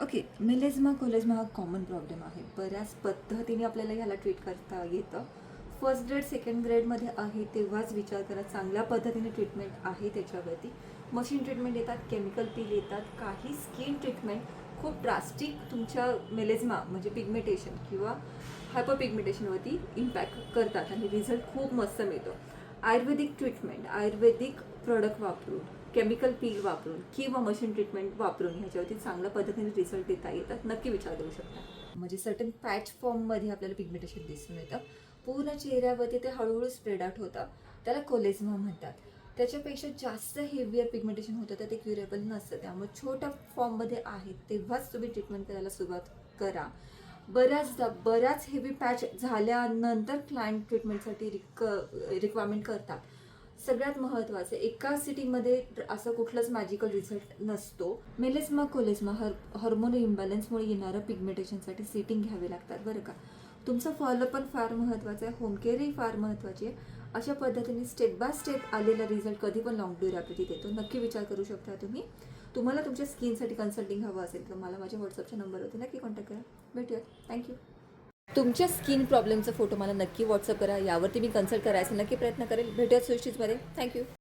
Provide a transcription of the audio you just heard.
Okay, मेलेझमा कोलेझमा हा common problem आहे. बऱ्याच पद्धतीने आपल्याला ह्याला ट्रीट करता येतं. फर्स्ट ग्रेड, सेकंड ग्रेडमध्ये आहे तेव्हाच विचार करा. चांगल्या पद्धतीने ट्रीटमेंट आहे त्याच्यावरती. मशीन ट्रीटमेंट येतात, केमिकल पील येतात, काही स्किन ट्रीटमेंट खूप ड्रास्टिक तुमच्या मेलेझमा म्हणजे पिगमेंटेशन किंवा हायपर पिगमेंटेशनवरती इम्पॅक्ट करतात आणि रिझल्ट खूप मस्त मिळतो. आयुर्वेदिक ट्रीटमेंट, आयुर्वेदिक प्रोडक्ट वापरून, केमिकल पील वापरून किंवा मशीन ट्रीटमेंट वापरून ह्याच्यावरती चांगल्या पद्धतीने रिझल्ट देता येतात. नक्की विचार करू शकता. म्हणजे सर्टन पॅच फॉर्ममध्ये आपल्याला पिगमेंटेशन दिसून येतं. पूर्ण चेहऱ्यावरती ते हळूहळू स्प्रेड आउट होतं. त्याला कोलेझमा म्हणतात. त्याच्यापेक्षा जास्त हेवियर पिगमेंटेशन होतं तर ते क्युरेबल नसतं. त्यामुळे छोट्या फॉर्ममध्ये आहे तेव्हाच तुम्ही ट्रीटमेंट करायला सुरुवात करा. बऱ्याच हेवी पॅच झाल्यानंतर क्लायंट ट्रीटमेंटसाठी रिक्वायरमेंट करतात. सगळ्यात महत्त्वाचं, एका सिटीमध्ये असं कुठलंच मॅजिकल रिझल्ट नसतो. मेलेझमा कोलेझमा हार्मोन इम्बॅलन्समुळे येणारं पिगमेंटेशनसाठी सिटिंग घ्यावे लागतात बरं का. तुमचं फॉलोअप पण फार महत्त्वाचं आहे, होम केअरही फार महत्त्वाची आहे. अशा पद्धतीने स्टेप बाय स्टेप आलेला रिझल्ट कधी पण लॉंग ड्युरेबिलिटी देतो. नक्की विचार करू शकता तुम्ही. तुम्हाला तुमच्या स्किनसाठी कन्सल्टिंग हवं असेल तर मला माझ्या व्हॉट्सअपच्या नंबरवरती नक्की कॉन्टॅक्ट करा. भेटूया. थँक्यू. तुमच्या स्किन प्रॉब्लेमचा फोटो मला नक्की व्हॉट्सअप करा. यावरती मी कन्सल्ट करायचा नक्की प्रयत्न करेल. भेटूया सुशिसमध्ये. थँक्यू.